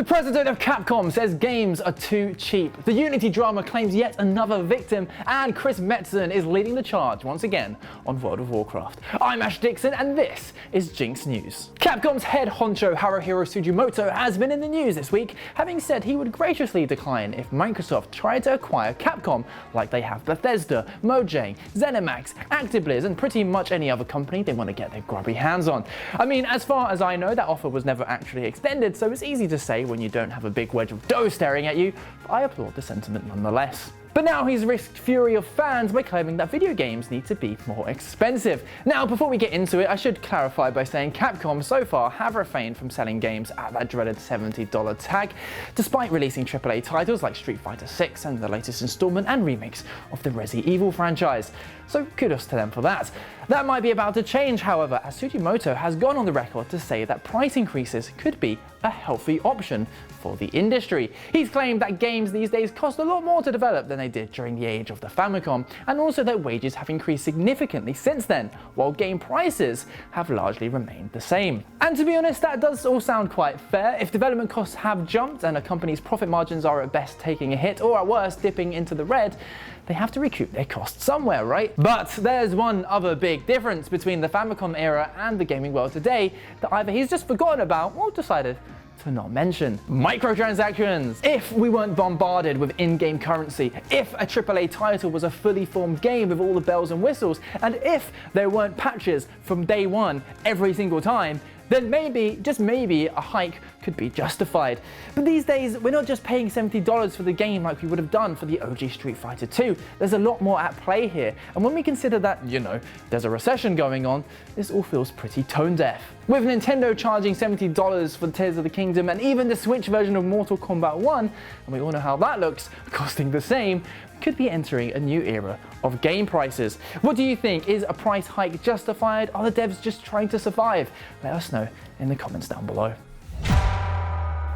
president of Capcom says games are too cheap. The Unity drama claims yet another victim, and Chris Metzen is leading the charge once again on World of Warcraft. I'm Ash Dixon, and this is GINX News. Capcom's head honcho Haruhiro Sugimoto has been in the news this week, having said he would graciously decline if Microsoft tried to acquire Capcom like they have Bethesda, Mojang, ZeniMax, ActiBliz, and pretty much any other company they want to get their grubby hands on. I mean, as far as I know, that offer was never actually extended, so it's easy to say when you don't have a big wedge of dough staring at you, but I applaud the sentiment nonetheless. But now he's risked fury of fans by claiming that video games need to be more expensive. Now, before we get into it, I should clarify by saying Capcom so far have refrained from selling games at that dreaded $70 tag, despite releasing AAA titles like Street Fighter VI and the latest installment and remakes of the Resident Evil franchise. So kudos to them for that. That might be about to change, however, as Sugimoto has gone on the record to say that price increases could be a healthy option for the industry. He's claimed that games these days cost a lot more to develop than they did during the age of the Famicom, and also that wages have increased significantly since then, while game prices have largely remained the same. And to be honest, that does all sound quite fair. If development costs have jumped and a company's profit margins are at best taking a hit, or at worst dipping into the red, they have to recoup their costs somewhere, right? But there's one other big difference between the Famicom era and the gaming world today that either he's just forgotten about or decided to not mention. Microtransactions. If we weren't bombarded with in-game currency, if a AAA title was a fully formed game with all the bells and whistles, and if there weren't patches from day one every single time, then maybe, just maybe, a hike could be justified. But these days, we're not just paying $70 for the game like we would have done for the OG Street Fighter 2. There's a lot more at play here, and when we consider that, there's a recession going on, this all feels pretty tone deaf. With Nintendo charging $70 for Tears of the Kingdom, and even the Switch version of Mortal Kombat 1, and we all know how that looks, costing the same, we could be entering a new era of game prices. What do you think? Is a price hike justified? Are the devs just trying to survive? Let us know in the comments down below.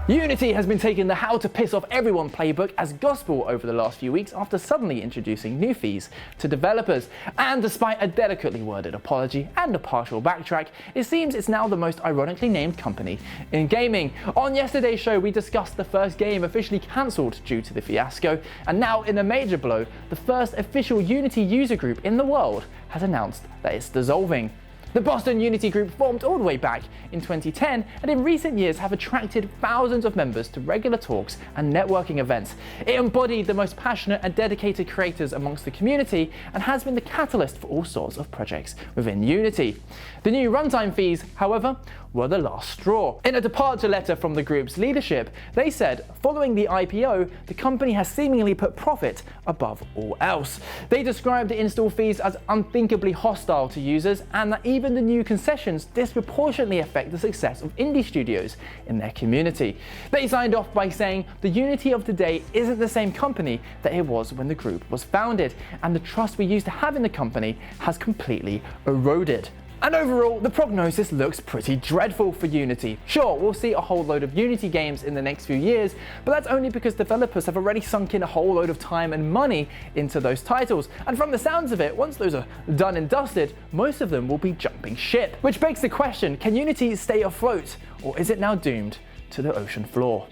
Unity has been taking the how to piss off everyone playbook as gospel over the last few weeks after suddenly introducing new fees to developers. And despite a delicately worded apology and a partial backtrack, it seems it's now the most ironically named company in gaming. On yesterday's show, we discussed the first game officially cancelled due to the fiasco, and now in a major blow, the first official Unity user group in the world has announced that it's dissolving. The Boston Unity Group formed all the way back in 2010 and in recent years have attracted thousands of members to regular talks and networking events. It embodied the most passionate and dedicated creators amongst the community and has been the catalyst for all sorts of projects within Unity. The new runtime fees, however, were the last straw. In a departure letter from the group's leadership, they said, following the IPO, the company has seemingly put profit above all else. They described the install fees as unthinkably hostile to users, and that even the new concessions disproportionately affect the success of indie studios in their community. They signed off by saying the Unity of today isn't the same company that it was when the group was founded, and the trust we used to have in the company has completely eroded. And overall, the prognosis looks pretty dreadful for Unity. Sure, we'll see a whole load of Unity games in the next few years, but that's only because developers have already sunk in a whole load of time and money into those titles. And from the sounds of it, once those are done and dusted, most of them will be jumping ship. Which begs the question, can Unity stay afloat, or is it now doomed to the ocean floor?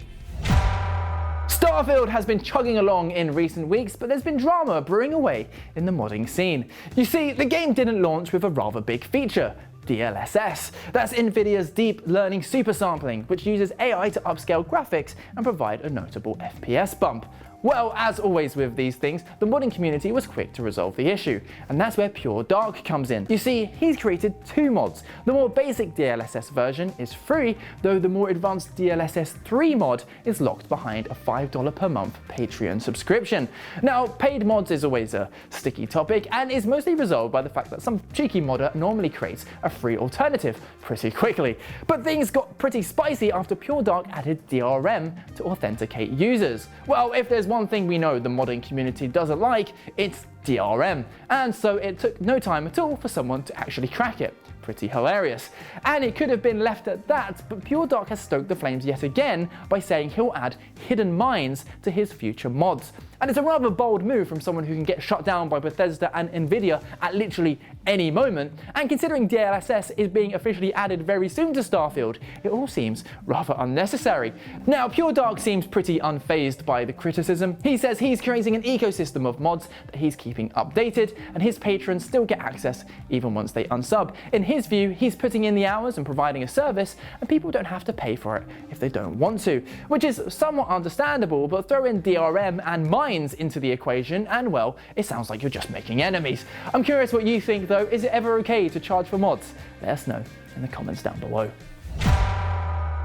Starfield has been chugging along in recent weeks, but there's been drama brewing away in the modding scene. You see, the game didn't launch with a rather big feature, DLSS. That's NVIDIA's deep learning super sampling, which uses AI to upscale graphics and provide a notable FPS bump. Well, as always with these things, the modding community was quick to resolve the issue, and that's where Pure Dark comes in. You see, he's created two mods. The more basic DLSS version is free, though the more advanced DLSS 3 mod is locked behind a $5 per month Patreon subscription. Now, paid mods is always a sticky topic, and is mostly resolved by the fact that some cheeky modder normally creates a free alternative pretty quickly. But things got pretty spicy after Pure Dark added DRM to authenticate users. Well, if there's one thing we know the modding community doesn't like, it's DRM, and so it took no time at all for someone to actually crack it. Pretty hilarious. And it could have been left at that, but Pure Dark has stoked the flames yet again by saying he'll add hidden mines to his future mods. And it's a rather bold move from someone who can get shut down by Bethesda and Nvidia at literally any moment, and considering DLSS is being officially added very soon to Starfield, it all seems rather unnecessary. Now, Pure Dark seems pretty unfazed by the criticism. He says he's creating an ecosystem of mods that he's keeping updated, and his patrons still get access even once they unsub. In his view, he's putting in the hours and providing a service, and people don't have to pay for it if they don't want to, which is somewhat understandable, but throw in DRM and mines into the equation and, well, it sounds like you're just making enemies. I'm curious what you think though. Is it ever okay to charge for mods? Let us know in the comments down below.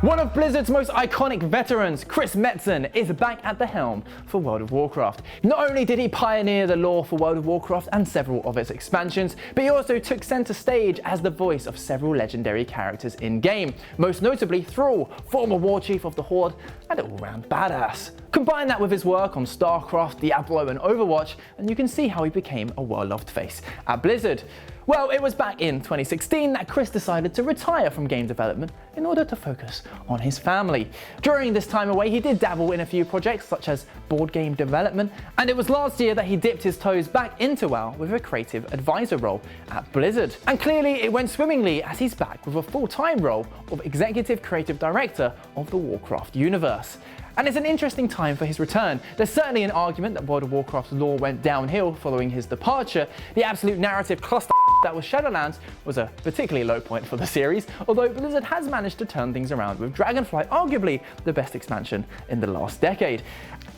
One of Blizzard's most iconic veterans, Chris Metzen, is back at the helm for World of Warcraft. Not only did he pioneer the lore for World of Warcraft and several of its expansions, but he also took center stage as the voice of several legendary characters in-game, most notably Thrall, former war chief of the Horde, and an all-round badass. Combine that with his work on Starcraft, Diablo, and Overwatch, and you can see how he became a well-loved face at Blizzard. Well, it was back in 2016 that Chris decided to retire from game development in order to focus on his family. During this time away, he did dabble in a few projects such as board game development, and it was last year that he dipped his toes back into WoW with a creative advisor role at Blizzard. And clearly it went swimmingly as he's back with a full-time role of executive creative director of the Warcraft universe. And it's an interesting time for his return. There's certainly an argument that World of Warcraft's lore went downhill following his departure. The absolute narrative cluster that was Shadowlands was a particularly low point for the series, although Blizzard has managed to turn things around with Dragonflight, arguably the best expansion in the last decade.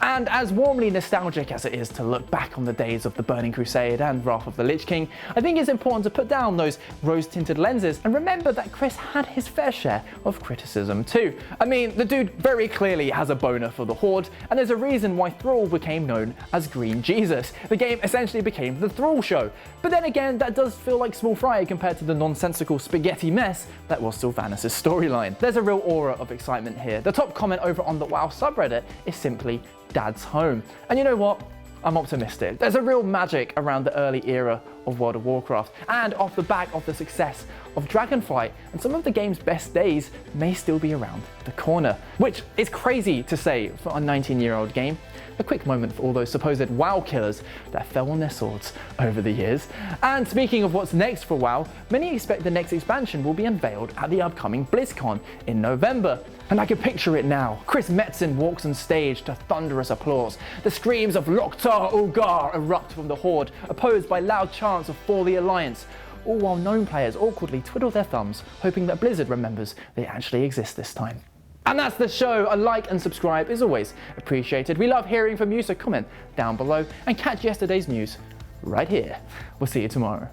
And as warmly nostalgic as it is to look back on the days of the Burning Crusade and Wrath of the Lich King, I think it's important to put down those rose-tinted lenses and remember that Chris had his fair share of criticism too. I mean, the dude very clearly has a boner for the Horde, and there's a reason why Thrall became known as Green Jesus. The game essentially became the Thrall show. But then again, that does feel like small fry compared to the nonsensical spaghetti mess that was Sylvanas' storyline. There's a real aura of excitement here. The top comment over on the WoW subreddit is simply Dad's home. And you know what? I'm optimistic. There's a real magic around the early era of World of Warcraft, and off the back of the success of Dragonflight, and some of the game's best days may still be around the corner, which is crazy to say for a 19-year-old game. A quick moment for all those supposed WoW killers that fell on their swords over the years. And speaking of what's next for WoW, many expect the next expansion will be unveiled at the upcoming BlizzCon in November. And I can picture it now. Chris Metzen walks on stage to thunderous applause. The screams of Loktar Ulgar erupt from the Horde, opposed by loud chants of For the Alliance, all while known players awkwardly twiddle their thumbs, hoping that Blizzard remembers they actually exist this time. And that's the show. A like and subscribe is always appreciated. We love hearing from you, so comment down below and catch yesterday's news right here. We'll see you tomorrow.